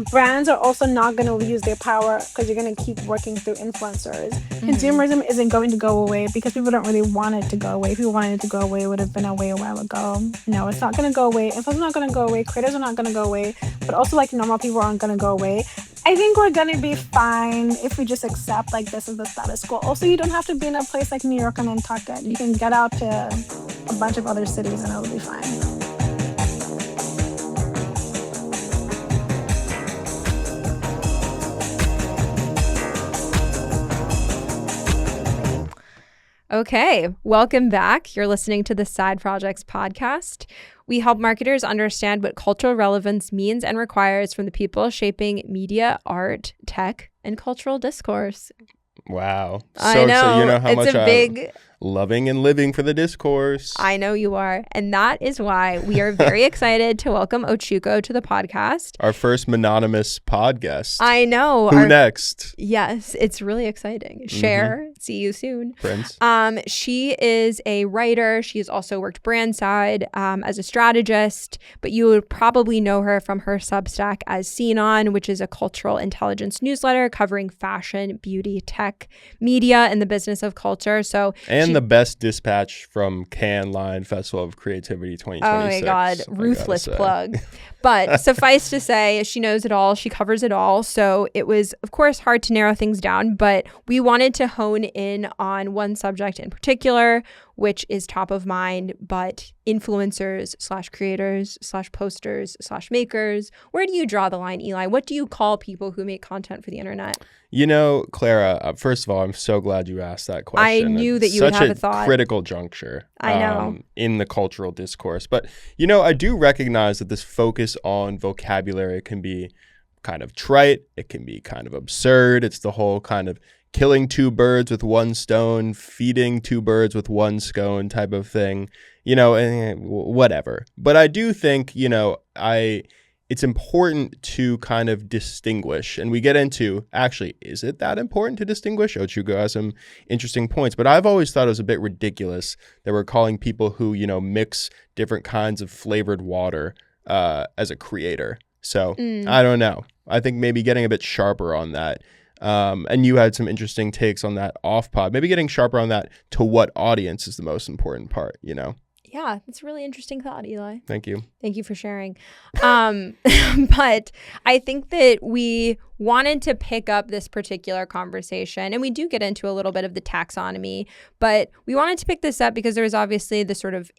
brands are also not going to use their power because you're going to keep working through influencers. Consumerism isn't going to go away because people don't really want it to go away. If people wanted it to go away, it would have been away a while ago. No, it's not going to go away. Influencers are not going to go away. Creators are not going to go away. But also, like, normal people aren't going to go away. I think we're going to be fine if we just accept, like, this is the status quo. Also, you don't have to be in a place like New York or Nantucket. You can get out to a bunch of other cities and it'll be fine. Okay, welcome back. You're listening to the Side Projects podcast. We help marketers understand what cultural relevance means and requires from the people shaping media, art, tech, and cultural discourse. Wow. I know. So you know how it's much a big... loving and living for the discourse. I know you are. And that is why we are very excited to welcome Ochuko to the podcast. Our first mononymous podcast. I know. Who next? Yes, it's really exciting. Cher, see you soon. Prince. She is a writer. She has also worked brand side as a strategist, but you would probably know her from her Substack as Seen On, which is a cultural intelligence newsletter covering fashion, beauty, tech, media, and the business of culture. And the best dispatch from Cannes Lion Festival of Creativity 2026. Oh my God, ruthless plug. But suffice to say, she knows it all. She covers it all. So it was, of course, hard to narrow things down, but we wanted to hone in on one subject in particular, which is top of mind, but influencers / creators / posters / makers. Where do you draw the line, Eli? What do you call people who make content for the internet? You know, Clara, first of all, I'm so glad you asked that question. I knew that you would have a thought. Such a critical juncture I know. In the cultural discourse. But, you know, I do recognize that this focus on vocabulary can be kind of trite. It can be kind of absurd. It's the whole kind of killing two birds with one stone, feeding two birds with one scone type of thing, you know, whatever. But I do think, you know, it's important to kind of distinguish, and we get into, actually, is it that important to distinguish? Ochuko has some interesting points, but I've always thought it was a bit ridiculous that we're calling people who, you know, mix different kinds of flavored water as a creator. So I don't know. I think maybe getting a bit sharper on that. And you had some interesting takes on that off pod. Maybe getting sharper on that to what audience is the most important part, you know? Yeah, it's a really interesting thought, Eli. Thank you. Thank you for sharing. But I think that we wanted to pick up this particular conversation, and we do get into a little bit of the taxonomy, but we wanted to pick this up because there was obviously the sort of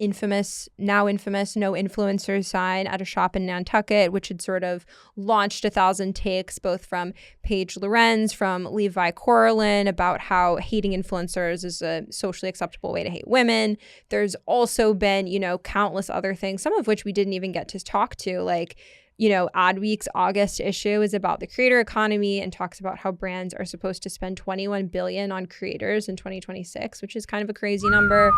now infamous no influencers sign at a shop in Nantucket, which had sort of launched 1,000 takes, both from Paige Lorenz, from Levi Corlin, about how hating influencers is a socially acceptable way to hate women. There's also been, you know, countless other things, some of which we didn't even get to talk to, like, you know, Adweek's August issue is about the creator economy and talks about how brands are supposed to spend $21 billion on creators in 2026, which is kind of a crazy number.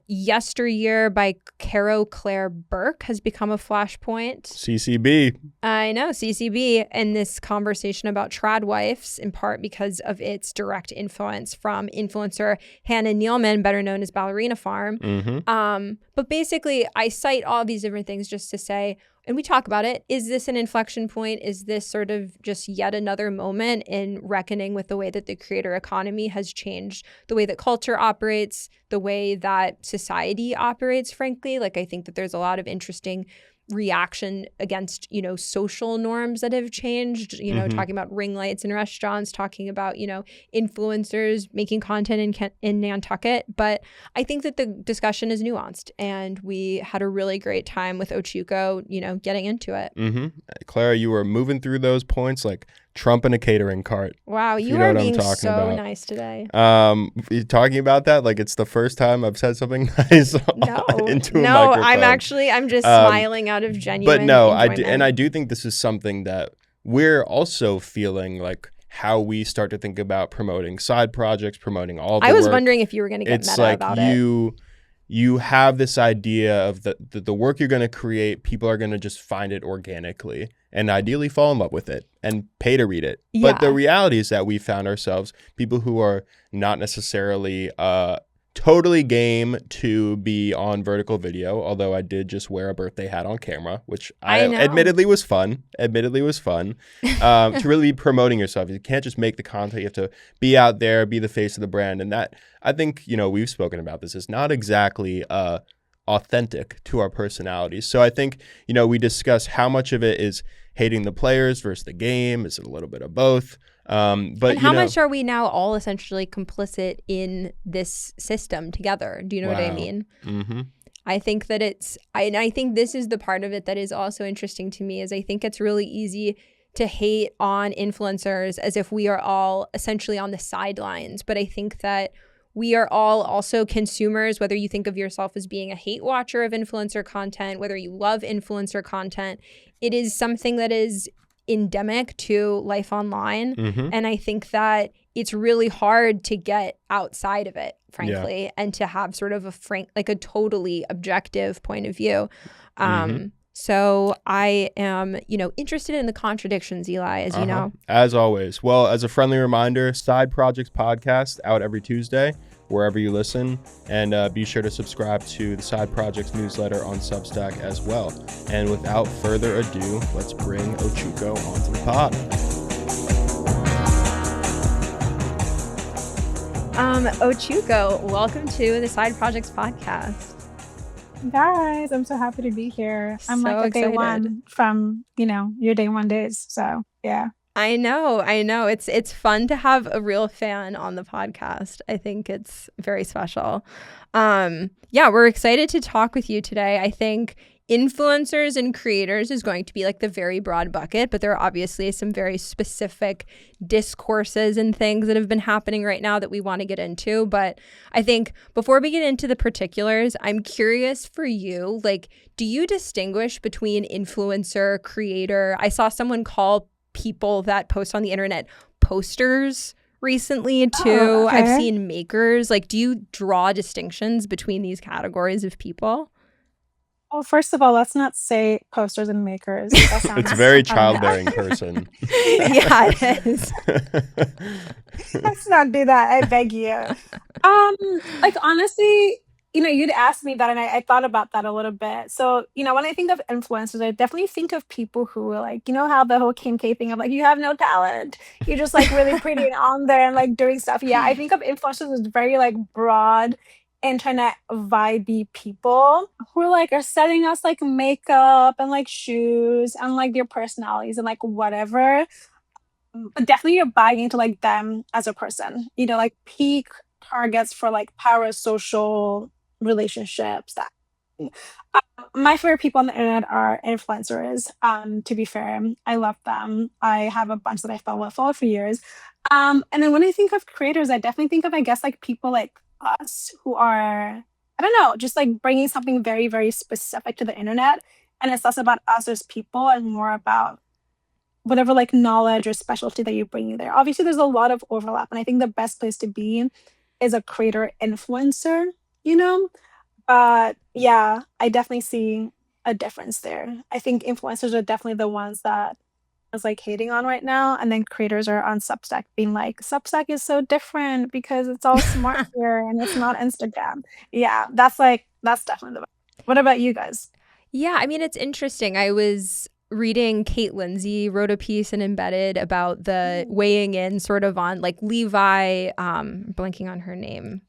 Yesteryear by Caro Claire Burke has become a flashpoint. CCB. I know, CCB, and this conversation about tradwives, in part because of its direct influence from influencer Hannah Nealman, better known as Ballerina Farm. But basically, I cite all these different things just to say, and we talk about it, is this an inflection point? Is this sort of just yet another moment in reckoning with the way that the creator economy has changed, the way that culture operates, the way that society operates, frankly? Like, I think that there's a lot of interesting reaction against, you know, social norms that have changed, you know, talking about ring lights in restaurants, talking about, you know, influencers making content in Nantucket. But I think that the discussion is nuanced, and we had a really great time with Ochuko, you know, getting into it. Clara, you were moving through those points like Trump in a catering cart. Wow, you are being so nice today. You're talking about that like it's the first time I've said something nice into a microphone. I'm just smiling out of genuine But no, enjoyment. I do think this is something that we're also feeling, like how we start to think about promoting side projects, promoting all the work. I was wondering if you were going to get meta about it. You have this idea of the work you're going to create, people are going to just find it organically and ideally fall in love with it and pay to read it. Yeah. But the reality is that we found ourselves people who are not necessarily totally game to be on vertical video, although I did just wear a birthday hat on camera, which I know. admittedly was fun. To really be promoting yourself. You can't just make the content. You have to be out there, be the face of the brand. And that, I think, we've spoken about this, is not exactly authentic to our personalities. So I think, we discuss how much of it is hating the players versus the game. Is it a little bit of both? But how much are we now all essentially complicit in this system together? Do you know what I mean? Mm-hmm. I think that I think this is the part of it that is also interesting to me, is I think it's really easy to hate on influencers as if we are all essentially on the sidelines. But I think that we are all also consumers, whether you think of yourself as being a hate watcher of influencer content, whether you love influencer content. It is something that is endemic to life online. Mm-hmm. And I think that it's really hard to get outside of it, frankly, and to have sort of a totally objective point of view. So I am, interested in the contradictions, Eli, as you know. As always. Well, as a friendly reminder, Side Projects podcast out every Tuesday, wherever you listen. And be sure to subscribe to the Side Projects newsletter on Substack as well. And without further ado, let's bring Ochuko onto the pod. Ochuko, welcome to the Side Projects podcast. Guys, I'm so happy to be here. I'm So like a day excited. one from, your day one days. So yeah. I know. It's fun to have a real fan on the podcast. I think it's very special. We're excited to talk with you today. I think influencers and creators is going to be like the very broad bucket, but there are obviously some very specific discourses and things that have been happening right now that we want to get into. But I think before we get into the particulars, I'm curious for you, do you distinguish between influencer, creator? I saw someone call people that post on the internet posters recently too. Oh, okay. I've seen makers. Do you draw distinctions between these categories of people? Well, first of all, let's not say posters and makers. That sounds It's a very childbearing person. Yeah, it is. Let's not do that. I beg you. Honestly, you'd asked me that, and I thought about that a little bit. So, when I think of influencers, I definitely think of people who are how the whole Kim K thing of you have no talent. You're just really pretty and on there and doing stuff. Yeah, I think of influencers as very broad internet vibey people who are selling us makeup and shoes and their personalities and whatever. But definitely you're buying into them as a person, peak targets for parasocial relationships. That my favorite people on the internet are influencers. To be fair, I love them. I have a bunch that I followed for years. And then when I think of creators, I definitely think of people like us who are, I don't know, just bringing something very, very specific to the internet. And it's less about us as people and more about whatever knowledge or specialty that you're bringing there. Obviously, there's a lot of overlap, and I think the best place to be is a creator influencer, But yeah, I definitely see a difference there. I think influencers are definitely the ones that I was hating on right now, and then creators are on Substack being Substack is so different because it's all smart here and it's not Instagram. Yeah, that's definitely the. What about you guys? Yeah, I mean, it's interesting. I was reading Kate Lindsay wrote a piece in Embedded about the weighing in sort of on Levi, blanking on her name,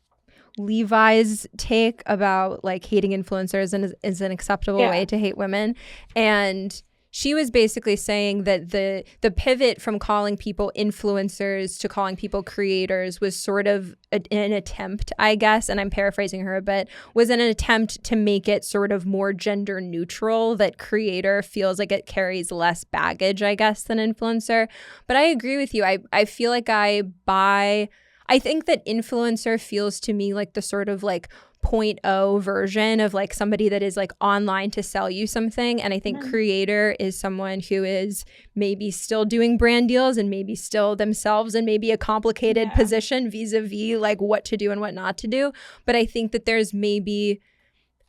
Levi's take about hating influencers and is an acceptable way to hate women. And she was basically saying that the pivot from calling people influencers to calling people creators was sort of an attempt, I guess, and I'm paraphrasing her a bit, was an attempt to make it sort of more gender neutral, that creator feels like it carries less baggage, I guess, than influencer. But I agree with you. I feel like I think that influencer feels to me like the sort of 0.0 version of somebody that is online to sell you something. And I think creator is someone who is maybe still doing brand deals and maybe still themselves in maybe a complicated position vis-a-vis what to do and what not to do. But I think that there's maybe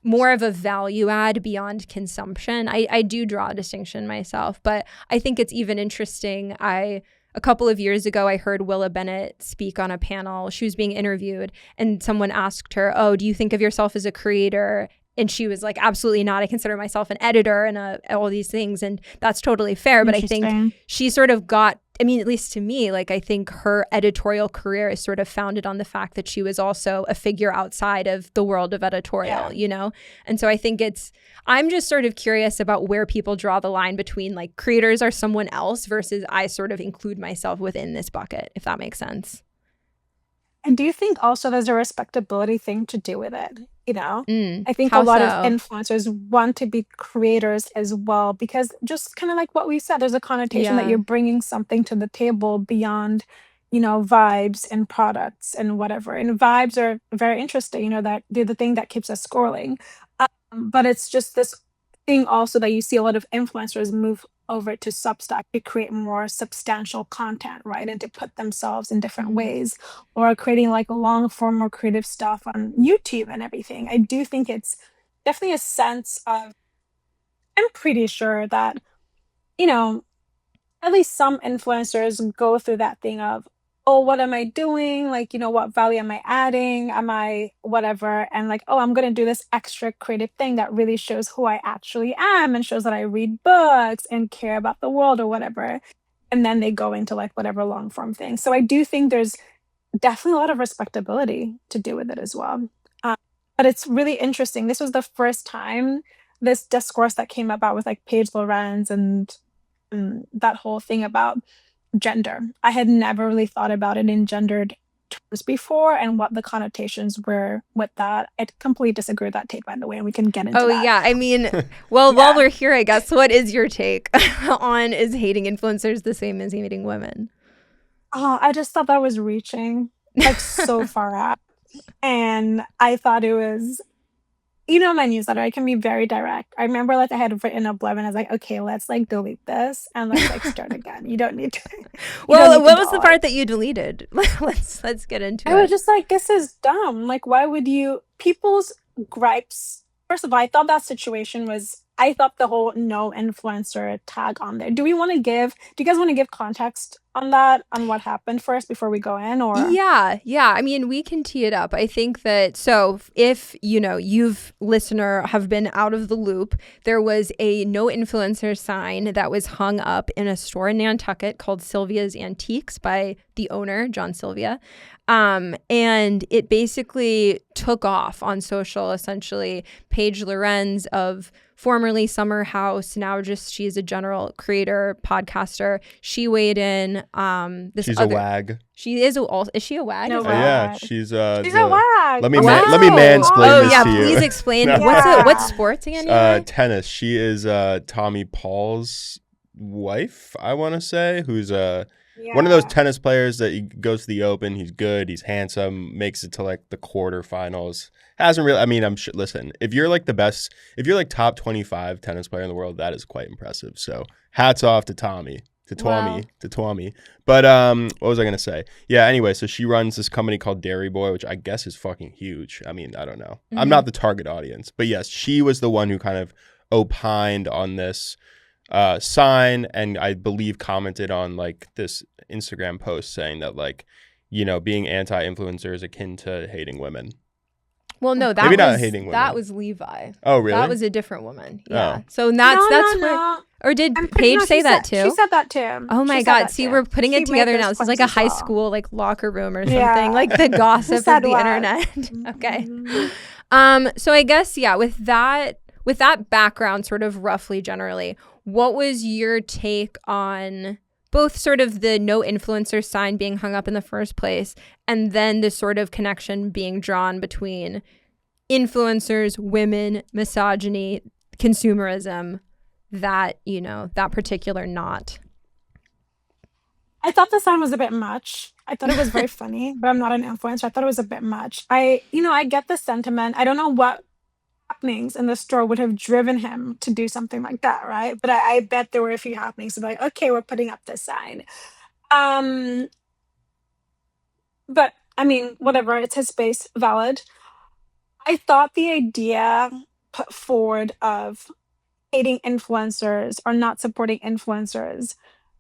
more of a value add beyond consumption. I do draw a distinction myself, but I think it's even interesting. A a couple of years ago, I heard Willa Bennett speak on a panel. She was being interviewed and someone asked her, oh, do you think of yourself as a creator? And she was like, absolutely not. I consider myself an editor and all these things. And that's totally fair. But I think she sort of got, I mean, at least to me, like, I think her editorial career is sort of founded on the fact that she was also a figure outside of the world of editorial, you know? And so I think I'm just sort of curious about where people draw the line between like creators are someone else versus I sort of include myself within this bucket, if that makes sense. And do you think also there's a respectability thing to do with it? You know, I think How a lot so? of influencers want to be creators as well, because just kind of like what we said, there's a connotation that you're bringing something to the table beyond, vibes and products and whatever. And vibes are very interesting, that they're the thing that keeps us scrolling. But it's just this thing also that you see a lot of influencers move over to Substack to create more substantial content, right? And to put themselves in different ways, or creating like long form or creative stuff on YouTube and everything. I do think it's definitely a sense of, I'm pretty sure that, at least some influencers go through that thing of, oh, what am I doing? Like, what value am I adding? Am I whatever? And like, oh, I'm going to do this extra creative thing that really shows who I actually am and shows that I read books and care about the world or whatever. And then they go into like whatever long form thing. So I do think there's definitely a lot of respectability to do with it as well. But it's really interesting. This was the first time this discourse that came about with like Paige Lorenz and that whole thing about gender. I had never really thought about it in gendered terms before and what the connotations were with that. I completely disagree with that take, by the way, and we can get into that. Oh, yeah. I mean, well, while we're here, I guess, what is your take on is hating influencers the same as hating women? Oh, I just thought that was reaching like so far out. And I thought it was, my newsletter, I can be very direct. I remember like I had written a blurb and I was like, okay, let's like delete this and let's like start again. You don't need to. Well, what was the part that you deleted? Let's get into it. I was just like, this is dumb. Like, why would people's gripes? First of all, I thought that situation was, I thought the whole no influencer tag on there. Do you guys want to give context on that, on what happened first before we go in? Or Yeah. I mean, we can tee it up. I think that, so if, you've listener have been out of the loop, there was a no influencer sign that was hung up in a store in Nantucket called Sylvia's Antiques by the owner, John Sylvia. And it basically took off on social, essentially. Paige Lorenz of formerly Summer House, now just she's a general creator, podcaster. She weighed in. She's a wag. She is she a wag? No, yeah, she's a wag. Let me mansplain this to you. Please explain. No. What sports again? Tennis. She is Tommy Paul's wife, I want to say, who's one of those tennis players that he goes to the Open. He's good. He's handsome. Makes it to like the quarterfinals. Hasn't really. I mean, listen. If you're like the best, if you're like top 25 tennis player in the world, that is quite impressive. So hats off to Tommy, to Twommy. But what was I gonna say? Yeah. Anyway, so she runs this company called Dairy Boy, which I guess is fucking huge. I mean, I don't know. Mm-hmm. I'm not the target audience, but yes, she was the one who kind of opined on this sign, and I believe commented on like this Instagram post saying that like, being anti-influencer is akin to hating women. Well, no, maybe not hating women. That was Levi. Oh, really? That was a different woman. Yeah. Oh. So that's where. Or did Paige say that too? She said that too. Oh my God! See, we're putting it together now. This is like a high school like locker room or something, like the gossip of the internet. Okay. So I guess with that background, sort of roughly generally, what was your take on both sort of the no influencer sign being hung up in the first place and then the sort of connection being drawn between influencers, women, misogyny, consumerism, that particular knot? I thought the sign was a bit much. I thought it was very funny, but I'm not an influencer. I thought it was a bit much. I get the sentiment. I don't know what happenings in the store would have driven him to do something like that, right? But I bet there were a few happenings to be like, okay, we're putting up this sign. But I mean, whatever, it's his space, valid. I thought the idea put forward of hating influencers or not supporting influencers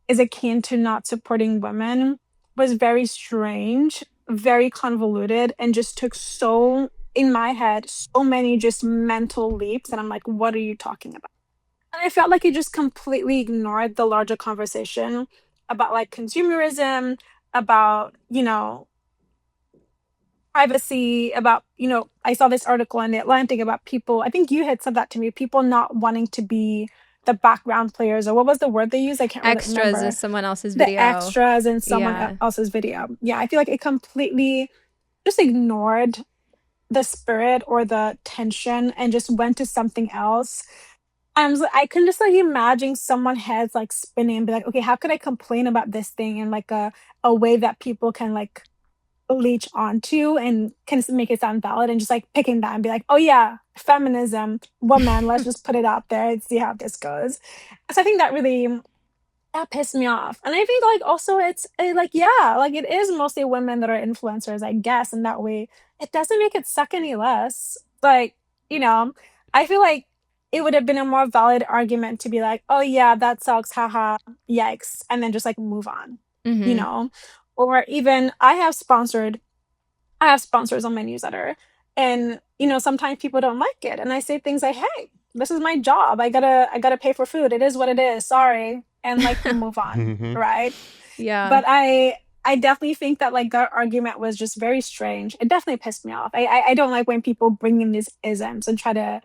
is akin to not supporting women was very strange, very convoluted, and just took so, in my head, so many just mental leaps. And I'm like, what are you talking about? And I felt like it just completely ignored the larger conversation about like consumerism, about, privacy, about, I saw this article in the Atlantic about people, I think you had said that to me, people not wanting to be the background players, or what was the word they used? I can't really Extras remember. in someone else's The video. extras in someone Yeah. else's video. Yeah, I feel like it completely just ignored the spirit or the tension and just went to something else. I can just like imagine someone heads like spinning and be like, okay, how could I complain about this thing in like a way that people can like leech onto and can make it sound valid, and just like picking that and be like, oh yeah, feminism, woman, let's just put it out there and see how this goes. So I think that really, that pissed me off. And I think like also it's like, yeah, like it is mostly women that are influencers, I guess, in that way. It doesn't make it suck any less. Like, you know, I feel like it would have been a more valid argument to be like, oh yeah, that sucks, haha, yikes, and then just like move on, you Mm-hmm. know? Or even I have sponsors on my newsletter, and sometimes people don't like it, and I say things like, hey, this is my job, I gotta pay for food, it is what it is, sorry, and like move on, Mhm. right? Yeah. But I definitely think that like that argument was just very strange. It definitely pissed me off. I don't like when people bring in these isms and try to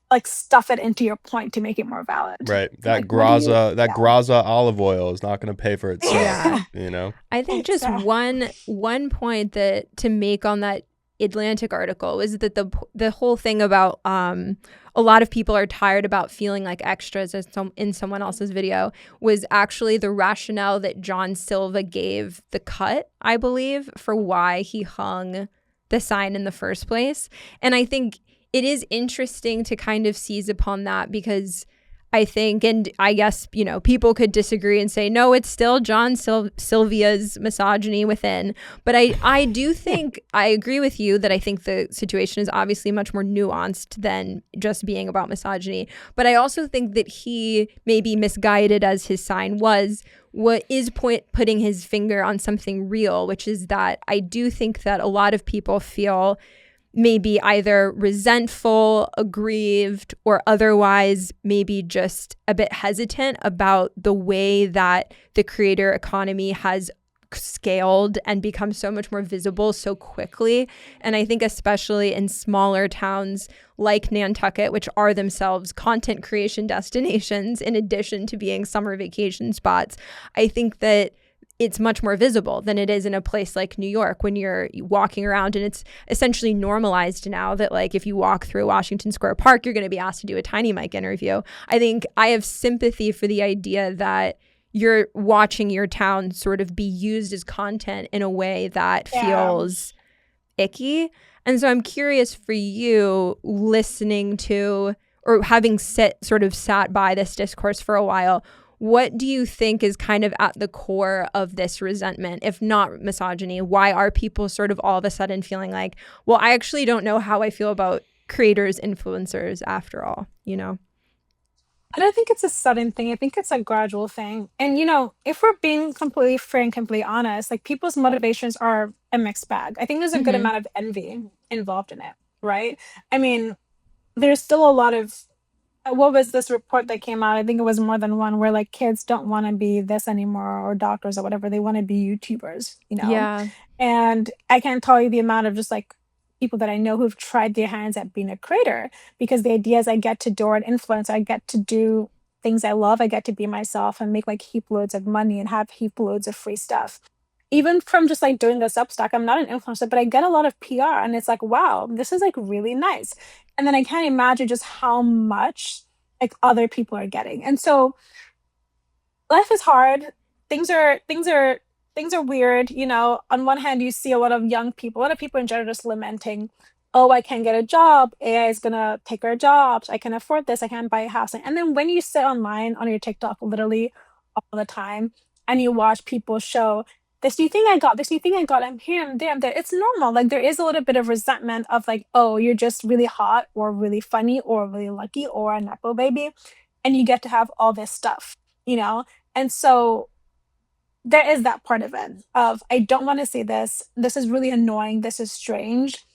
like stuff it into your point to make it more valid. Right. It's like, what do you, That Graza olive oil is not going to pay for itself, Yeah. you know? I think just Exactly. one point that to make on that Atlantic article was that the whole thing about a lot of people are tired about feeling like extras in someone else's video was actually the rationale that John Silva gave the cut, I believe, for why he hung the sign in the first place. And I think it is interesting to kind of seize upon that, because I think, and I guess, people could disagree and say, no, it's still John Sylvia's misogyny within. But I do think, I agree with you that I think the situation is obviously much more nuanced than just being about misogyny. But I also think that he may be misguided, as his sign was, what is putting his finger on something real, which is that I do think that a lot of people feel maybe either resentful, aggrieved, or otherwise maybe just a bit hesitant about the way that the creator economy has scaled and become so much more visible so quickly. And I think especially in smaller towns like Nantucket, which are themselves content creation destinations in addition to being summer vacation spots, I think that it's much more visible than it is in a place like New York when you're walking around, and it's essentially normalized now that like if you walk through Washington Square Park, you're going to be asked to do a Tiny Mic interview. I think I have sympathy for the idea that you're watching your town sort of be used as content in a way that Yeah. feels icky. And so I'm curious for you, listening to or having sat by this discourse for a while, what do you think is kind of at the core of this resentment, if not misogyny? Why are people sort of all of a sudden feeling like, well, I actually don't know how I feel about creators, influencers after all, I don't think it's a sudden thing. I think it's a gradual thing. And if we're being completely frank, completely honest, like people's motivations are a mixed bag. I think there's a good Mm-hmm. amount of envy involved in it, right? I mean, there's still a lot of what was this report that came out? I think it was more than one, where like kids don't want to be this anymore, or doctors or whatever. They want to be YouTubers. Yeah. And I can't tell you the amount of just like people that I know who've tried their hands at being a creator, because the idea is I get to do an influence, I get to do things I love, I get to be myself and make like heap loads of money and have heap loads of free stuff. Even from just like doing the Substack, I'm not an influencer, but I get a lot of PR, and it's like, wow, this is like really nice. And then I can't imagine just how much like other people are getting. And so life is hard. Things are weird. On one hand, you see a lot of young people, a lot of people in general just lamenting, oh, I can't get a job, AI is gonna take our jobs, I can afford this, I can't buy a house. And then when you sit online on your TikTok literally all the time, and you watch people show this new thing I got, this new thing I got, I'm here, I'm there, I'm there, it's normal. Like there is a little bit of resentment of like, oh, you're just really hot or really funny or really lucky or a nepo baby, and you get to have all this stuff, you know And so there is that part of it of, I don't want to see this. This is really annoying. This is strange.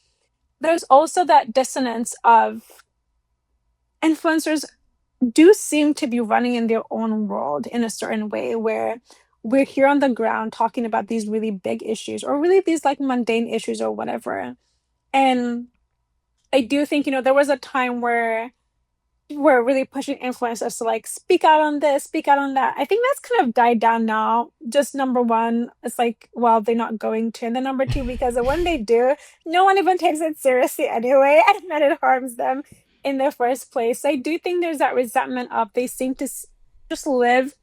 There's also that dissonance of influencers do seem to be running in their own world in a certain way where we're here on the ground talking about these really big issues or really these like mundane issues or whatever. And I do think, there was a time where we're really pushing influencers to like speak out on this, speak out on that. I think that's kind of died down now. Just number one, it's like, well, they're not going to. And then number two, because when they do, no one even takes it seriously anyway, and then it harms them in the first place. I do think there's that resentment of they seem to just live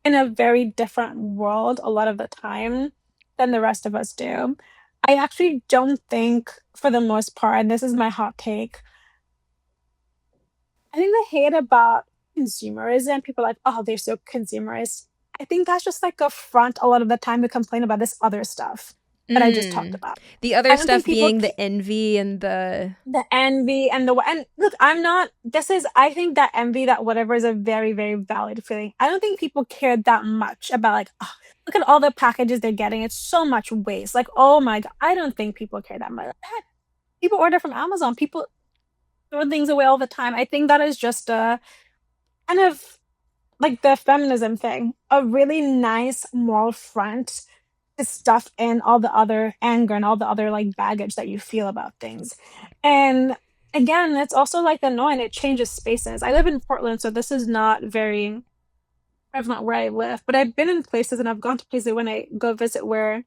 in a very different world a lot of the time than the rest of us do. I actually don't think, for the most part, and this is my hot take, I think the hate about consumerism, people are like, oh, they're so consumerist. I think that's just like a front a lot of the time to complain about this other stuff that I just talked about. The other I don't stuff think people being the envy and the envy and and look, I think that envy, that whatever, is a very, very valid feeling. I don't think people care that much about like, oh, look at all the packages they're getting. It's so much waste. Like, oh my God, I don't think people care that much. Heck, people order from Amazon. People throw things away all the time. I think that is just a kind of like the feminism thing, a really nice moral front to stuff in all the other anger and all the other like baggage that you feel about things. And again, it's also like annoying. It changes spaces. I live in Portland, so this is not very prevalent where I live, but I've been in places and I've gone to places when I go visit where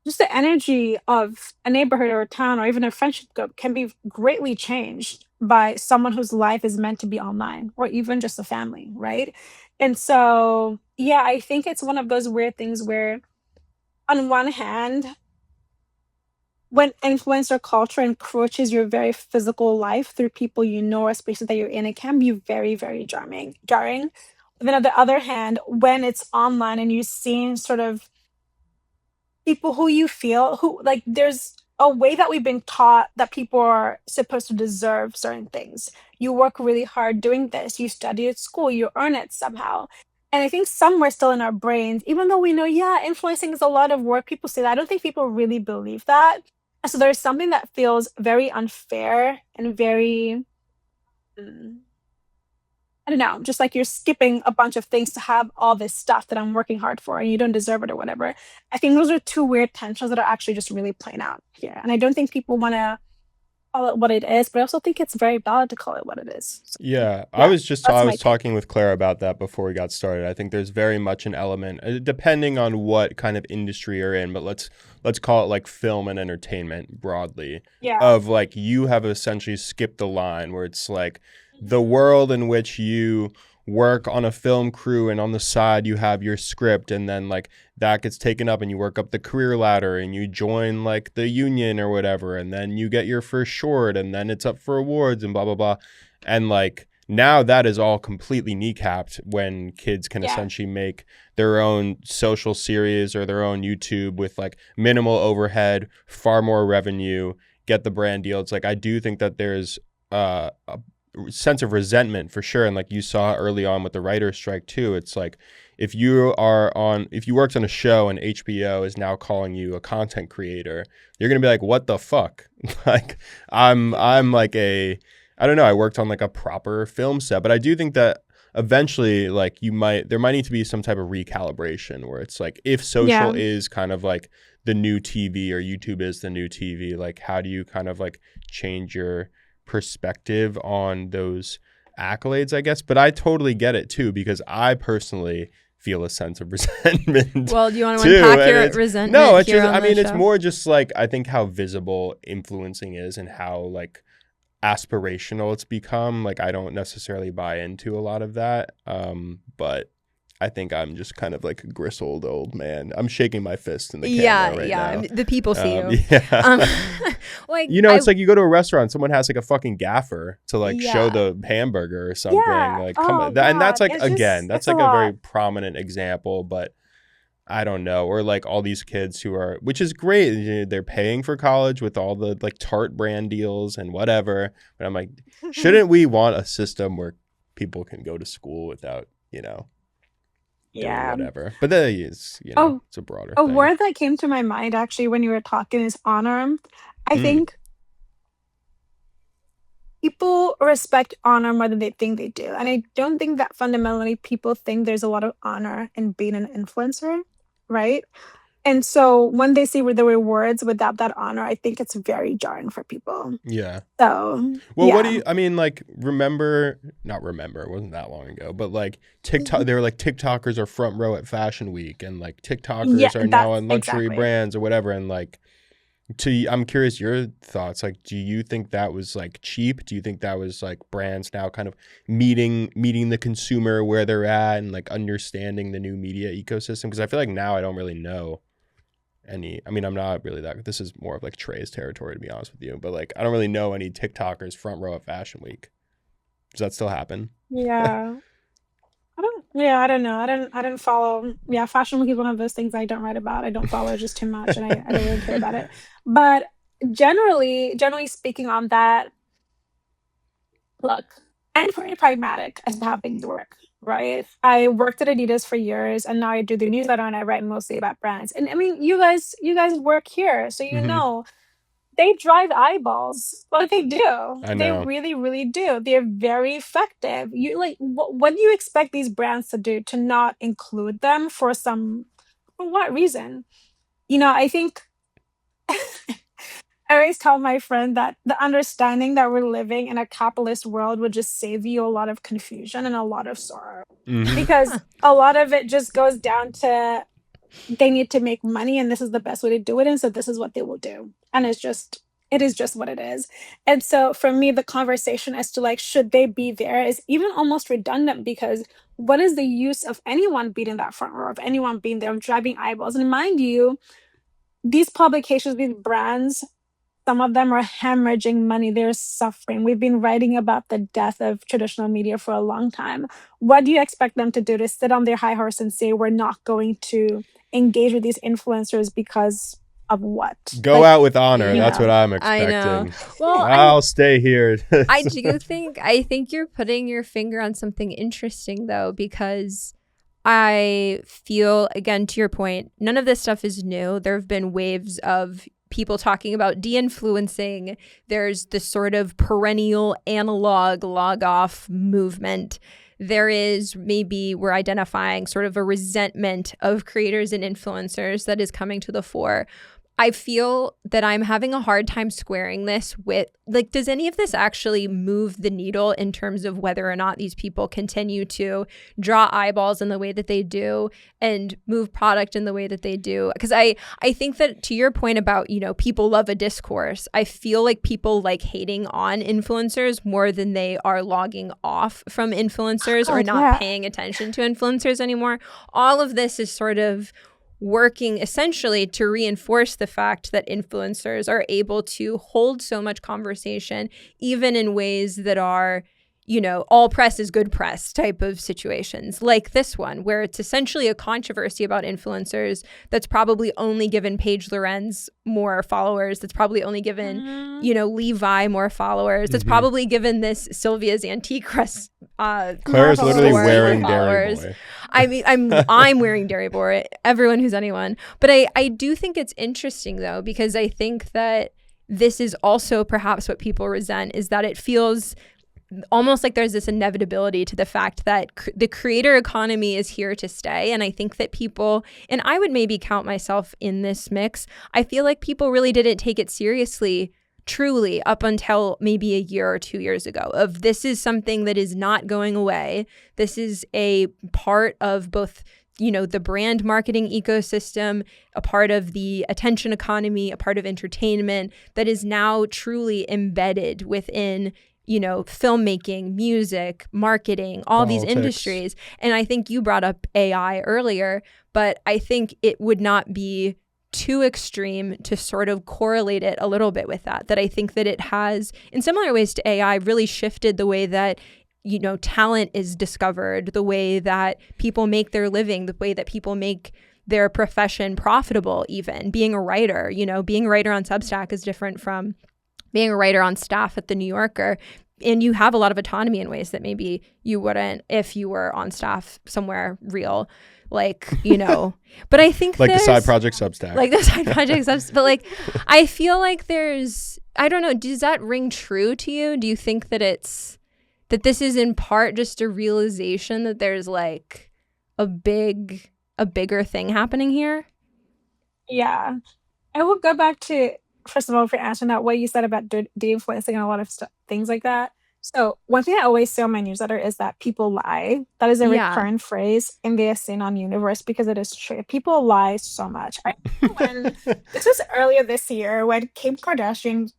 just the energy of a neighborhood or a town or even a friendship group can be greatly changed by someone whose life is meant to be online or even just a family, right? And so, yeah, I think it's one of those weird things where, on one hand, when influencer culture encroaches your very physical life through people you know or spaces that you're in, it can be very, very jarring. And then on the other hand, when it's online and you see sort of people who you feel who like, there's a way that we've been taught that people are supposed to deserve certain things. You work really hard doing this, you study at school, you earn it somehow. And I think somewhere still in our brains, even though we know, yeah, influencing is a lot of work, people say that, I don't think people really believe that. And so there's something that feels very unfair and very, mm, I don't know, just like you're skipping a bunch of things to have all this stuff that I'm working hard for and you don't deserve it or whatever. I think those are two weird tensions that are actually just really playing out here. And I don't think people want to call it what it is, but I also think it's very valid to call it what it is. So, Yeah, yeah, I that's was my take. talking with Claire about that before we got started. I think there's very much an element, depending on what kind of industry you're in, but let's call it like film and entertainment broadly, Yeah. of like you have essentially skipped the line where it's like the world in which you work on a film crew and on the side you have your script, and then like that gets taken up and you work up the career ladder and you join like the union or whatever, and then you get your first short and then it's up for awards and blah blah blah. And like now that is all completely kneecapped when kids can Yeah. essentially make their own social series or their own YouTube with like minimal overhead, far more revenue, get the brand deal. It's like I do think that there's a sense of resentment for sure. And like you saw early on with the writer's strike too, it's like if you worked on a show and HBO is now calling you a content creator, you're gonna be like, what the fuck? Like I'm like I don't know, I worked on like a proper film set. But I do think that eventually like there might need to be some type of recalibration where it's like if social Yeah. is kind of like the new TV or YouTube is the new TV, like how do you kind of like change your perspective on those accolades, I guess. But I totally get it too, because I personally feel a sense of resentment. Well, do you want to too, unpack and your it's- resentment? No, it's here just on I the mean it's show? more just like I think how visible influencing is and how like aspirational it's become. Like I don't necessarily buy into a lot of that. But I think I'm just kind of like a grizzled old man. I'm shaking my fist in the camera right now. The people see you. Yeah. Like You know, it's like you go to a restaurant, someone has like a fucking gaffer to like show Yeah. the hamburger or something. Yeah. Like, come Oh on. And that's God. like, It's just, again, that's it's a like a very lot. prominent example, but I don't know. Or like all these kids who are, which is great. They're paying for college with all the like Tarte brand deals and whatever. But I'm like, shouldn't we want a system where people can go to school without, doing Yeah. whatever. But that is, it's a broader A thing. word that came to my mind actually when you were talking is honor. I Mm. think people respect honor more than they think they do. And I don't think that fundamentally people think there's a lot of honor in being an influencer, right? And so when they see the rewards without that honor, I think it's very jarring for people. Yeah. So, Well, what do yeah. you, I mean, like, not remember, it wasn't that long ago, but like TikTok, they were like, TikTokers are front row at Fashion Week, and like TikTokers are now That's on luxury exactly. brands or whatever. And like, I'm curious your thoughts. Like, do you think that was like cheap? Do you think that was like brands now kind of meeting the consumer where they're at and like understanding the new media ecosystem? Because I feel like now I don't really know any. I mean, I'm not really that. This is more of like Trey's territory, to be honest with you. But like, I don't really know any TikTokers front row at Fashion Week. Does that still happen? Yeah. I don't know. I don't follow. Yeah, Fashion Week is one of those things I don't write about. I don't follow it just too much, and I don't really care about it. But generally speaking on that, look, I'm pretty pragmatic as to how things work, right? I worked at Adidas for years, and now I do the newsletter, and I write mostly about brands. And I mean, you guys work here, so you Mm-hmm. know they drive eyeballs. Like they do. I They know. really, really do. They're very effective. You like what do you expect these brands to do to not include them for what reason? I think I always tell my friend that the understanding that we're living in a capitalist world would just save you a lot of confusion and a lot of sorrow. Mm-hmm. Because a lot of it just goes down to they need to make money and this is the best way to do it. And so this is what they will do. And it is just what it is. And so for me, the conversation as to like, should they be there is even almost redundant because what is the use of anyone being in that front row, of anyone being there, of driving eyeballs? And mind you, these publications, these brands, some of them are hemorrhaging money. They're suffering. We've been writing about the death of traditional media for a long time. What do you expect them to do? To sit on their high horse and say, we're not going to engage with these influencers because of what? Go out with honor. Yeah. That's what I'm I know. expecting. Well, I'll stay here. I think you're putting your finger on something interesting though, because I feel, again, to your point, none of this stuff is new. There have been waves of people talking about de-influencing. There's this sort of perennial analog log-off movement. There is, maybe we're identifying sort of a resentment of creators and influencers that is coming to the fore. I feel that I'm having a hard time squaring this with, like, does any of this actually move the needle in terms of whether or not these people continue to draw eyeballs in the way that they do and move product in the way that they do? Because I think that, to your point about, people love a discourse, I feel like people like hating on influencers more than they are logging off from influencers or not paying attention to influencers anymore. All of this is sort of working essentially to reinforce the fact that influencers are able to hold so much conversation, even in ways that are, all press is good press type of situations, like this one, where it's essentially a controversy about influencers that's probably only given Paige Lorenz more followers, that's probably only given, Levi more followers, that's probably given this Sylvia's Antique Crest Claire's literally wearing Dairy Boy. I mean, I'm wearing Dairy Boy, everyone who's anyone. But I do think it's interesting, though, because I think that this is also perhaps what people resent, is that it feels almost like there's this inevitability to the fact that the creator economy is here to stay. And I think that people, and I would maybe count myself in this mix, I feel like people really didn't take it seriously truly up until maybe a year or 2 years ago, of this is something that is not going away. This is a part of both, the brand marketing ecosystem, a part of the attention economy, a part of entertainment that is now truly embedded within, filmmaking, music, marketing, all these industries. And I think you brought up AI earlier, but I think it would not be too extreme to sort of correlate it a little bit with that I think that it has, in similar ways to AI, really shifted the way that, talent is discovered, the way that people make their living, the way that people make their profession profitable. Even being a writer, being a writer on Substack is different from being a writer on staff at the New Yorker. And you have a lot of autonomy in ways that maybe you wouldn't if you were on staff somewhere real. like, you know, but I think like the side there's- project Substack. like the side projects, but like, I feel like I don't know, does that ring true to you? Do you think that that this is in part just a realization that there's like a bigger thing happening here? Yeah. I will go back to, first of all, for answering that, what you said about de-influencing and a lot of things like that. So one thing I always say on my newsletter is that people lie. That is a Yeah. recurrent phrase in the Ascend universe because it is true. People lie so much. I remember when this was earlier this year when Kim Kardashian,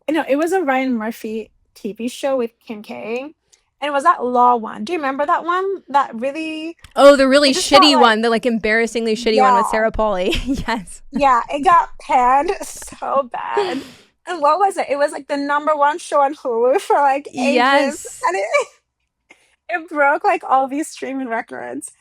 it was a Ryan Murphy TV show with Kim K. And it was that Law one. Do you remember that one? That really, Oh, the really it just felt shitty like, one, the like embarrassingly shitty one with yeah, Sarah Pauly. Yes. yeah, it got panned so bad. And what was it? It was like the #1 show on Hulu for like ages. Yes. And it broke like all these streaming records.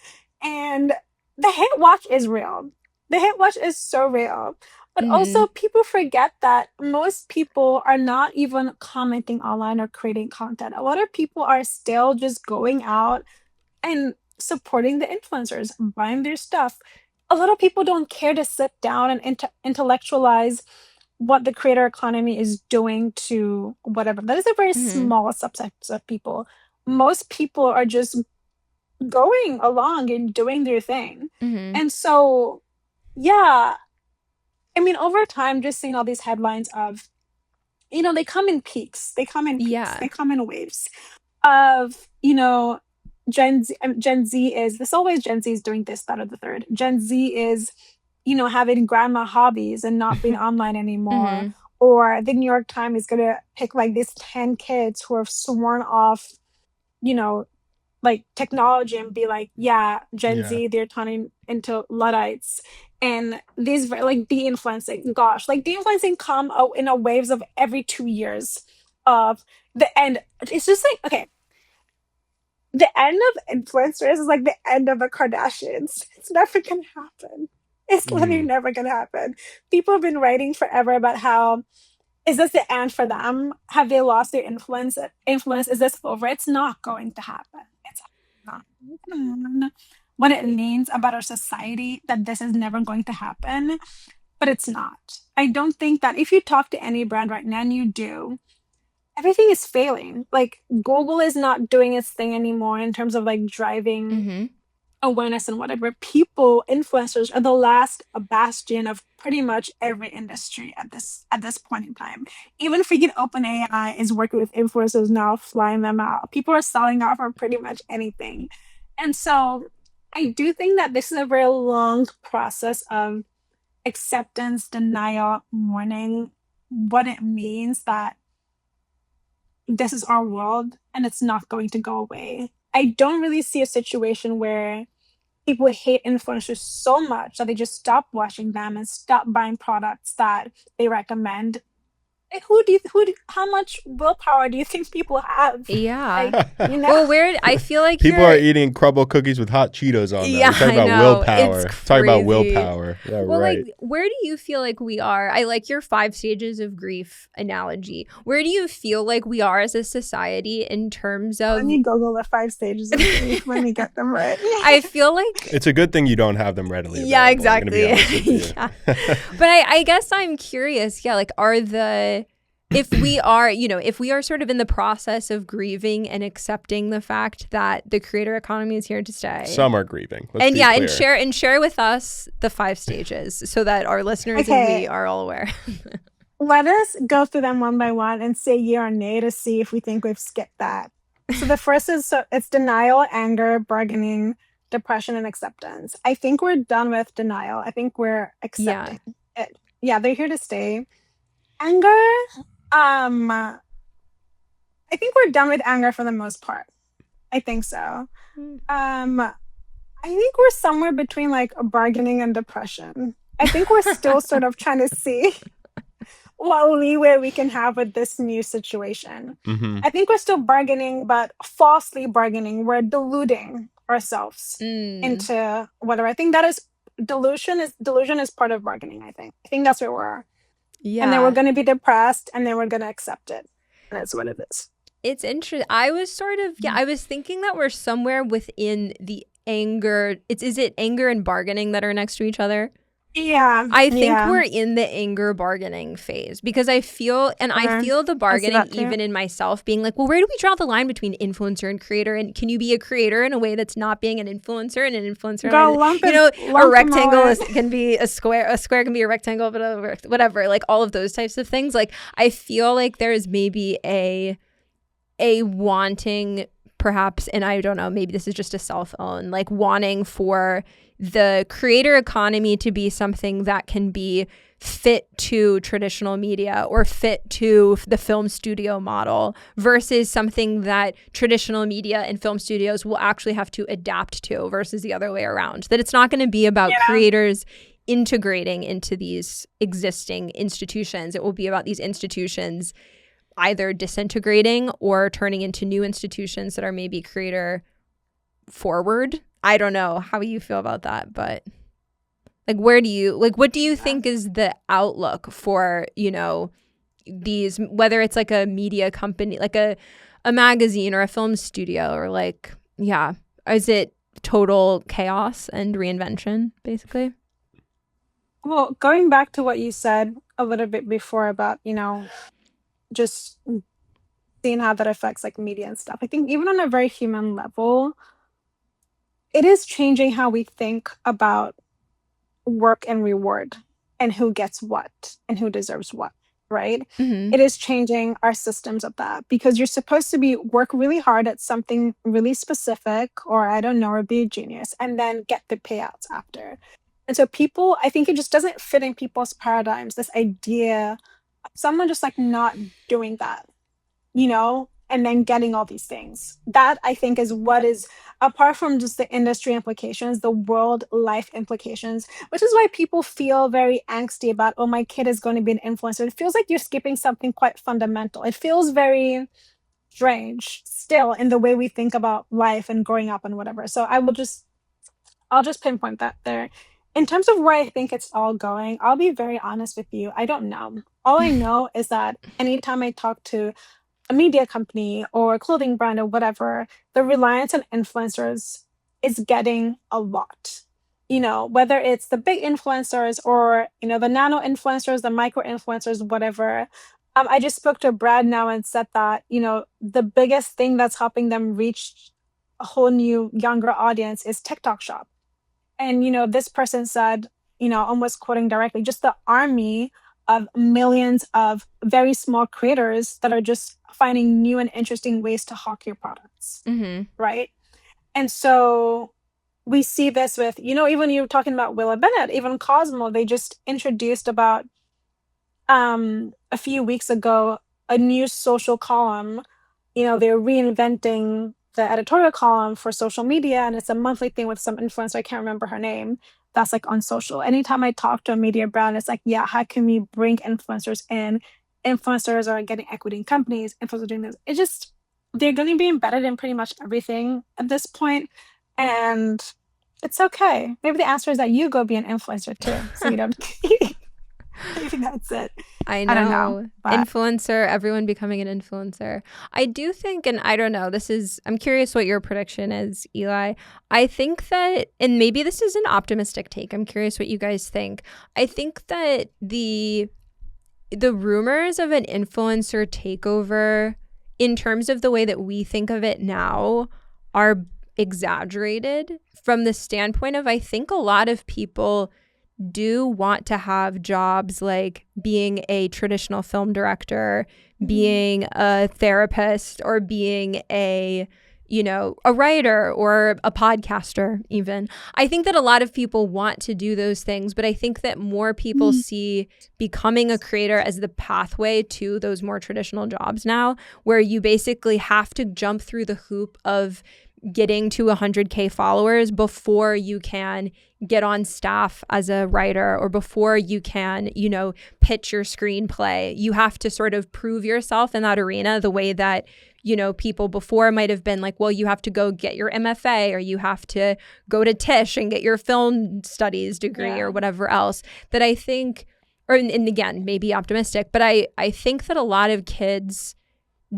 And the hate watch is real. The hate watch is so real. But also, people forget that most people are not even commenting online or creating content. A lot of people are still just going out and supporting the influencers, buying their stuff. A lot of people don't care to sit down and intellectualize what the creator economy is doing to whatever. That is a very small subset of people. Most people are just going along and doing their thing. And so, yeah, I mean, over time, just seeing all these headlines of, they come in peaks. They come in peaks. Yeah. They come in waves of, Gen Z is, this always Gen Z is doing this, that, or the third. Gen Z is, having grandma hobbies and not being online anymore. Or the New York Times is going to pick like these 10 kids who have sworn off, like technology and be like, yeah, Gen Z, they're turning into Luddites. And these like de-influencing, like de-influencing come out in a waves of every 2 years of the end. It's just like, okay, the end of influencers is like the end of the Kardashians. It's never gonna happen. It's literally never gonna happen. People have been writing forever about how, is this the end for them? Have they lost their influence? Is this over? It's not going to happen. It's not. When it means about our society that this is never going to happen, but it's not. I don't think that if you talk to any brand right now, and you do, everything is failing. Like Google is not doing its thing anymore in terms of like driving awareness and whatever. People, influencers are the last bastion of pretty much every industry at this point in time. Even freaking OpenAI is working with influencers now, flying them out. People are selling out for pretty much anything. And so I do think that this is a very long process of acceptance, denial, mourning, what it means that this is our world and it's not going to go away. I don't really see a situation where people hate influencers so much that they just stop watching them and stop buying products that they recommend. Like, how much willpower do you think people have? Yeah. Like, Well, I feel like people are eating Crumble cookies with hot Cheetos on them. Yeah, We're talking I about know. willpower. It's Talking about crazy. willpower. Yeah, Well, right. like, where do you feel like we are? I like your 5 stages of grief analogy. Where do you feel like we are as a society in terms of... Let me Google the 5 stages of grief. Let me get them right. I feel like... It's a good thing you don't have them readily Yeah, available, I'm gonna be exactly. honest with you. Yeah. But I guess I'm curious, like, if we are sort of in the process of grieving and accepting the fact that the creator economy is here to stay. Some are grieving. Let's be clear. and share with us the 5 stages so that our listeners and we are all aware. Let us go through them one by one and say yeah or nay to see if we think we've skipped that. So the first is, it's denial, anger, bargaining, depression, and acceptance. I think we're done with denial. I think we're accepting it. Yeah, they're here to stay. Anger, I think we're done with anger for the most part. I think so. I think we're somewhere between like bargaining and depression. I think we're still sort of trying to see what leeway we can have with this new situation. I think we're still bargaining, but falsely bargaining. We're deluding ourselves into whatever. I think that is delusion is part of bargaining, I think that's where we are. Yeah. And then we're going to be depressed and then we're going to accept it. And that's what it is. It's interesting. I was sort of, I was thinking that we're somewhere within anger. Is it anger and bargaining that are next to each other? Yeah. I think we're in the anger bargaining phase because I feel the bargaining even in myself being like, well, where do we draw the line between influencer and creator? And can you be a creator in a way that's not being an influencer, and an influencer? A rectangle can be a square. A square can be a rectangle, but whatever. Like all of those types of things. Like I feel like there is maybe a wanting, perhaps, and I don't know, maybe this is just a self-own, like wanting for the creator economy to be something that can be fit to traditional media or fit to the film studio model versus something that traditional media and film studios will actually have to adapt to versus the other way around. That it's not going to be about creators integrating into these existing institutions. It will be about these institutions either disintegrating or turning into new institutions that are maybe creator forward. I don't know how you feel about that, but like what do you think is the outlook for, these, whether it's like a media company, like a magazine or a film studio, or like, is it total chaos and reinvention basically? Well, going back to what you said a little bit before about, just seeing how that affects like media and stuff. I think even on a very human level, it is changing how we think about work and reward and who gets what and who deserves what, right? Mm-hmm. It is changing our systems of that because you're supposed to work really hard at something really specific, or I don't know, or be a genius, and then get the payouts after. And so people, I think it just doesn't fit in people's paradigms, this idea of someone just like not doing that, and then getting all these things. That I think is what is, apart from just the industry implications, the world life implications, which is why people feel very angsty about, oh, my kid is going to be an influencer. It feels like you're skipping something quite fundamental. It feels very strange still in the way we think about life and growing up and whatever. So I'll just pinpoint that there. In terms of where I think it's all going, I'll be very honest with you. I don't know. All I know is that anytime I talk to a media company or a clothing brand or whatever, the reliance on influencers is getting a lot. Whether it's the big influencers or, the nano influencers, the micro influencers, whatever. I just spoke to Brad now and said that, the biggest thing that's helping them reach a whole new younger audience is TikTok Shop. And, this person said, almost quoting directly, just the army of millions of very small creators that are just finding new and interesting ways to hawk your products, right? And so we see this with, even you were talking about Willa Bennett, even Cosmo, they just introduced about a few weeks ago a new social column. They're reinventing the editorial column for social media, and it's a monthly thing with some influencer, I can't remember her name, that's like on social. Anytime I talk to a media brand, it's like, how can we bring influencers in? Influencers are getting equity in companies, influencers are doing this. It's just, they're going to be embedded in pretty much everything at this point, and it's okay. Maybe the answer is that you go be an influencer too, so you don't. I think that's it. I don't know. Influencer, everyone becoming an influencer. I do think, and I don't know, I'm curious what your prediction is, Eli. I think that, and maybe this is an optimistic take, I'm curious what you guys think. I think that the rumors of an influencer takeover, in terms of the way that we think of it now, are exaggerated from the standpoint of, I think a lot of people do want to have jobs like being a traditional film director, being a therapist, or being a writer or a podcaster even. I think that a lot of people want to do those things, but I think that more people see becoming a creator as the pathway to those more traditional jobs now, where you basically have to jump through the hoop of getting to 100K followers before you can get on staff as a writer, or before you can, pitch your screenplay. You have to sort of prove yourself in that arena the way that, people before might have been like, well, you have to go get your MFA, or you have to go to Tisch and get your film studies degree or whatever else. That I think, and again, maybe optimistic, but I think that a lot of kids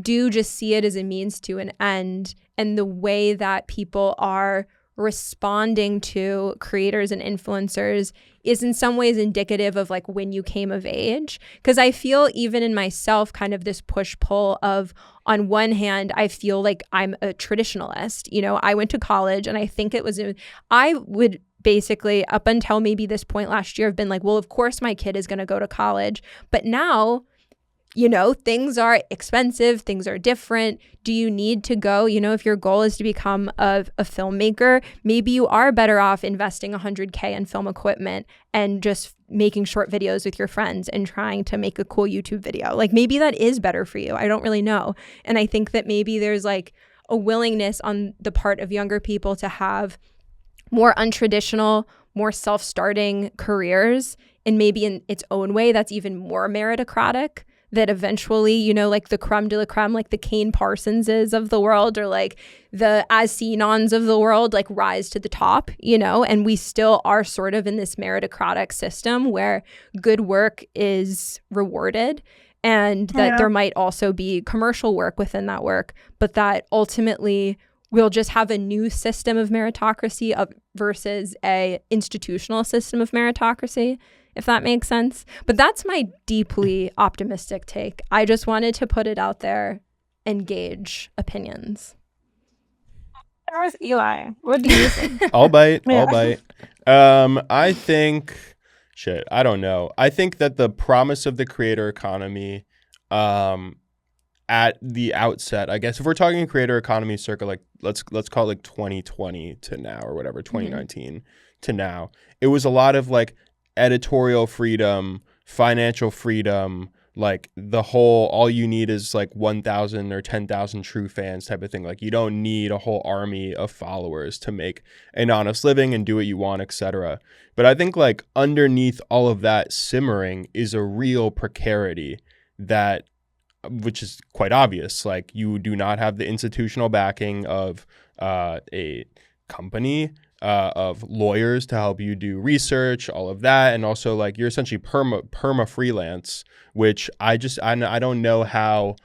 do just see it as a means to an end, and the way that people are responding to creators and influencers is in some ways indicative of like when you came of age. Because I feel even in myself kind of this push-pull of, on one hand, I feel like I'm a traditionalist. You know, I went to college, and I think it was, I would basically, up until maybe this point last year, have been like, well, of course my kid is going to go to college. But now, you know, things are expensive, things are different. Do you need to go? You know, if your goal is to become a filmmaker, maybe you are better off investing $100K in film equipment and just making short videos with your friends and trying to make a cool YouTube video. Like, maybe that is better for you. I don't really know. And I think that maybe there's like a willingness on the part of younger people to have more untraditional, more self-starting careers, and maybe in its own way that's even more meritocratic, that eventually, you know, like the creme de la creme, like the Kane Parsonses of the world, or like the As Seenons of the world, like rise to the top, you know. And we still are sort of in this meritocratic system where good work is rewarded, and that there might also be commercial work within that work, but that ultimately we'll just have a new system of meritocracy versus a institutional system of meritocracy, if that makes sense. But that's my deeply optimistic take. I just wanted to put it out there and gauge opinions. Where's Eli? What do you think? I'll bite. I think, I don't know. I think that the promise of the creator economy, at the outset, I guess if we're talking creator economy circa, like let's call it like 2020 to now, or whatever, 2019 to now, it was a lot of like editorial freedom, financial freedom, like the whole, all you need is like 1,000 or 10,000 true fans type of thing. Like, you don't need a whole army of followers to make an honest living and do what you want, etc. But I think like underneath all of that simmering is a real precarity that, which is quite obvious. Like, you do not have the institutional backing of a company, of lawyers to help you do research, all of that. And also, like, you're essentially perma freelance, which I don't know how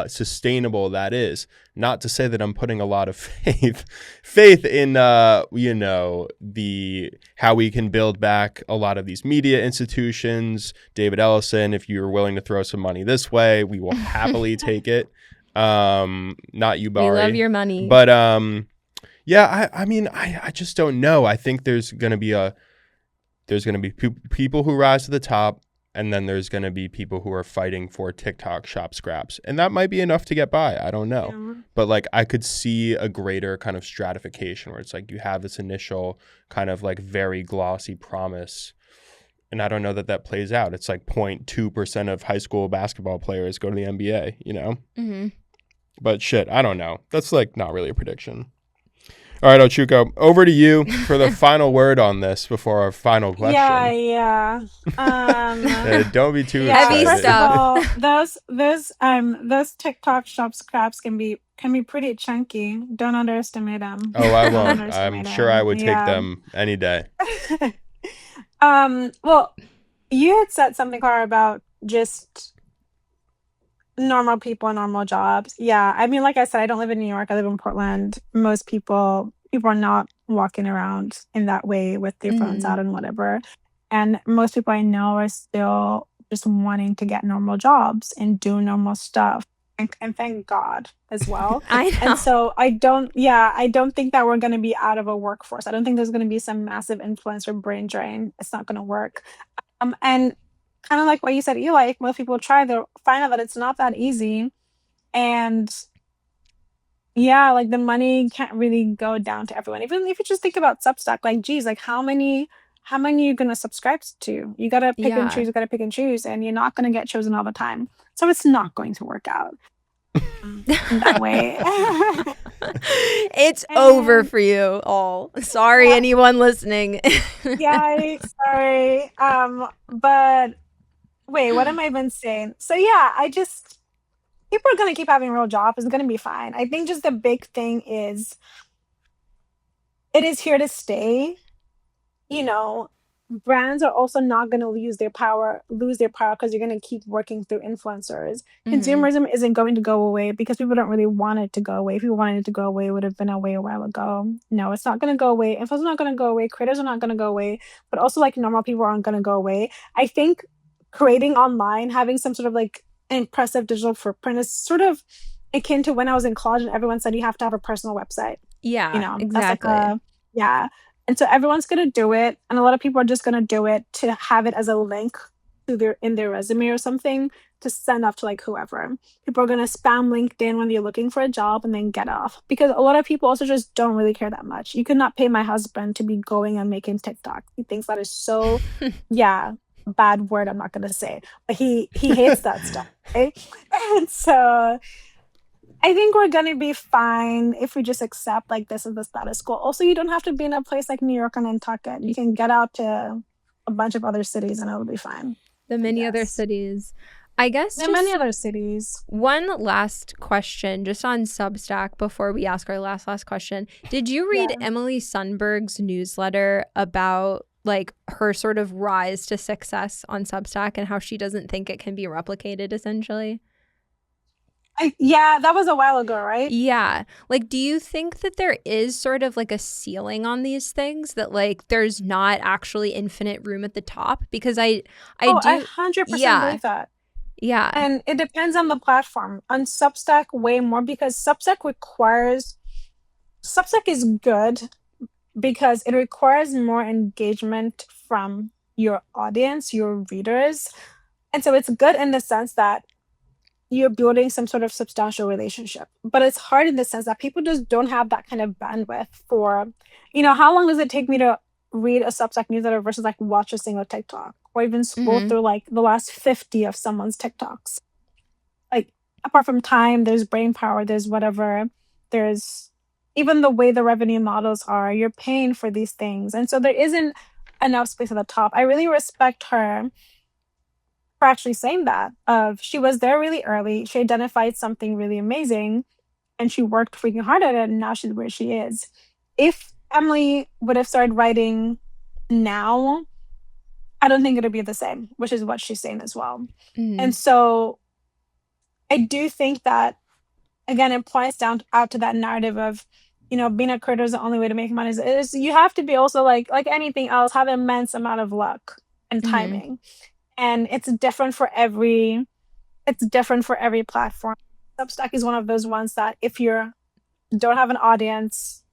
sustainable that is. Not to say that I'm putting a lot of faith in you know, how we can build back a lot of these media institutions. David Ellison, if you're willing to throw some money this way, we will happily take it. Not you, Bari. We love your money. But yeah, I mean, I just don't know. I think there's gonna be people who rise to the top, and then there's gonna be people who are fighting for TikTok shop scraps, and that might be enough to get by. I don't know. Yeah. But like, I could see a greater kind of stratification where it's like you have this initial kind of like very glossy promise, and I don't know that plays out. It's like 0.2% of high school basketball players go to the NBA, you know? Mm-hmm. But I don't know. That's like not really a prediction. All right, Ochuko, over to you for the final word on this before our final question. Yeah. Don't be too heavy excited. stuff. Those TikTok shop scraps can be pretty chunky. Don't underestimate them. Oh, I won't. I'm sure I would take them any day. Well, you had said something, Clara, about just normal people and normal jobs. Yeah, I mean, like I said, I don't live in New York. I live in Portland. Most people are not walking around in that way with their phones out and whatever. And most people I know are still just wanting to get normal jobs and do normal stuff. And thank God as well. I know. And so I don't think that we're going to be out of a workforce. I don't think there's going to be some massive influencer brain drain. It's not going to work. And kind of like what you said, Eli, like most people try, they'll find out that it's not that easy. And yeah, like the money can't really go down to everyone. Even if you just think about Substack, like, geez, like how many are you going to subscribe to? You got to pick and choose, and you're not going to get chosen all the time. So it's not going to work out that way. It's over for you all. Sorry, anyone listening. Yeah, sorry. But wait, what am I even saying? So yeah, people are going to keep having real jobs. It's going to be fine. I think just the big thing is it is here to stay. You know, brands are also not going to lose their power because you're going to keep working through influencers. Consumerism isn't going to go away because people don't really want it to go away. If you wanted it to go away, it would have been away a while ago. No, it's not going to go away. Influencers are not going to go away. Creators are not going to go away. But also, like, normal people aren't going to go away. I think creating online, having some sort of like impressive digital footprint is sort of akin to when I was in college and everyone said you have to have a personal website. Yeah, That's like exactly. yeah. And so everyone's gonna do it, and a lot of people are just gonna do it to have it as a link to their resume or something to send off to like whoever. People are gonna spam LinkedIn when they're looking for a job and then get off because a lot of people also just don't really care that much. You could not pay my husband to be going and making TikTok. He thinks that is so, yeah, bad word. I'm not gonna say, but he hates that stuff. Right? And so I think we're gonna be fine if we just accept like this is the status quo. Also, you don't have to be in a place like New York or Nantucket. You can get out to a bunch of other cities and it'll be fine. The many other Yes. cities. I guess There are many just other cities. one last question, just on Substack before we ask our last question. Did you read Yeah. Emily Sundberg's newsletter about like her sort of rise to success on Substack and how she doesn't think it can be replicated essentially? Yeah, that was a while ago, right? Yeah. Like, do you think that there is sort of like a ceiling on these things that like there's not actually infinite room at the top? Because I Oh, I do, 100% yeah, believe that. yeah. And it depends on the platform. On Substack, way more because Substack is good because it requires more engagement from your audience, your readers. And so it's good in the sense that you're building some sort of substantial relationship. But it's hard in the sense that people just don't have that kind of bandwidth for, how long does it take me to read a Substack newsletter versus like watch a single TikTok or even scroll Mm-hmm. through like the last 50 of someone's TikToks? Like, apart from time, there's brain power, there's whatever, there's even the way the revenue models are, you're paying for these things. And so there isn't enough space at the top. I really respect her for actually saying that. Of she was there really early, she identified something really amazing, and she worked freaking hard at it, and now she's where she is. If Emily would have started writing now, I don't think it'd be the same, which is what she's saying as well. Mm-hmm. And so I do think that again it points down out to that narrative of being a creator is the only way to make money is you have to be also like anything else have immense amount of luck and Mm-hmm. timing, and it's different for every platform. Substack is one of those ones that if you don't have an audience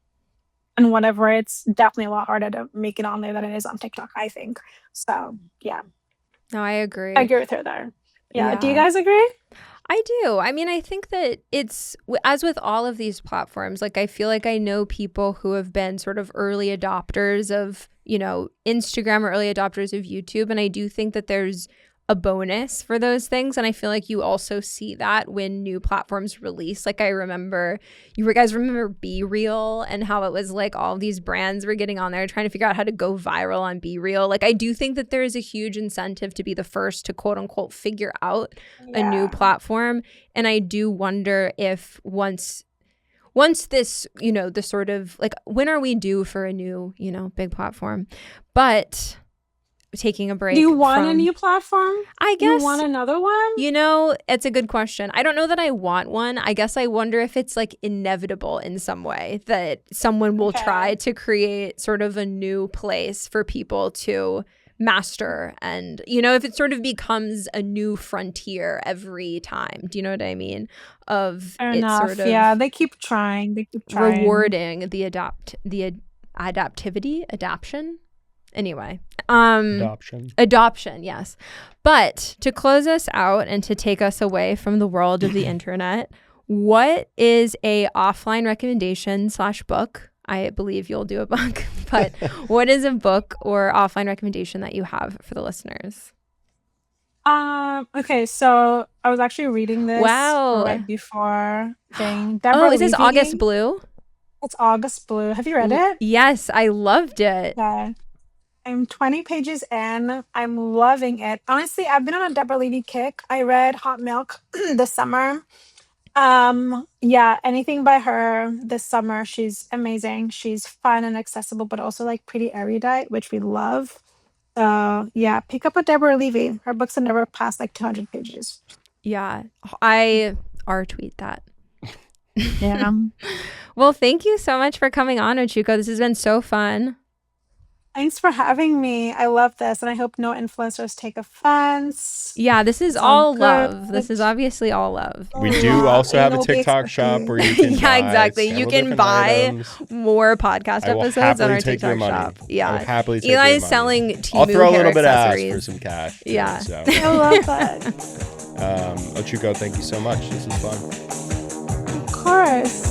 and whatever, it's definitely a lot harder to make it on there than it is on TikTok, I think. So yeah, No, I I agree. agree with her there. Yeah, do you Yeah. guys agree? I do. I mean, I think that it's as with all of these platforms, like I feel like I know people who have been sort of early adopters of, Instagram or early adopters of YouTube. And I do think that there's a bonus for those things. And I feel like you also see that when new platforms release. Like I remember, you guys remember Be Real and how it was like all these brands were getting on there trying to figure out how to go viral on Be Real. Like I do think that there is a huge incentive to be the first to quote unquote figure out a new platform. And I do wonder if once this, the sort of like, when are we due for a new, big platform? But taking a break. Do you want a new platform? I guess you want another one? It's a good question. I don't know that I want one. I guess I wonder if it's like inevitable in some way that someone will try to create sort of a new place for people to master, and if it sort of becomes a new frontier every time. Do you know what I mean? Fair enough. Sort of Yeah, they keep trying. rewarding the adaption. Anyway, adoption, yes. But to close us out and to take us away from the world of the internet, what is a offline recommendation / book? I believe you'll do a book, but what is a book or offline recommendation that you have for the listeners? Okay, so I was actually reading this right before thing. Deborah is this Levy. August Blue? It's August Blue. Have you read it? Yes, I loved it. Yeah. I'm 20 pages in. I'm loving it. Honestly, I've been on a Deborah Levy kick. I read Hot Milk this summer. Yeah, anything by her this summer. She's amazing. She's fun and accessible, but also like pretty erudite, which we love. So yeah, pick up a Deborah Levy. Her books have never passed like 200 pages. Yeah, I retweet that. Yeah. Well, thank you so much for coming on, Ochuko. This has been so fun. Thanks for having me. I love this, and I hope no influencers take offense. Yeah, this is It's all good. love. This is obviously all love. We do also have a It'll be TikTok shop expected. where you can Yeah, buy exactly. You several can different buy items. more podcast I will episodes on happily our take your TikTok money. shop. I Yeah. will happily take Eli your is money. selling I'll Temu throw a hair little bit of ass accessories. for some cash. too, Yeah. So, I love that. Ochuko, thank you so much. This is fun. Of course.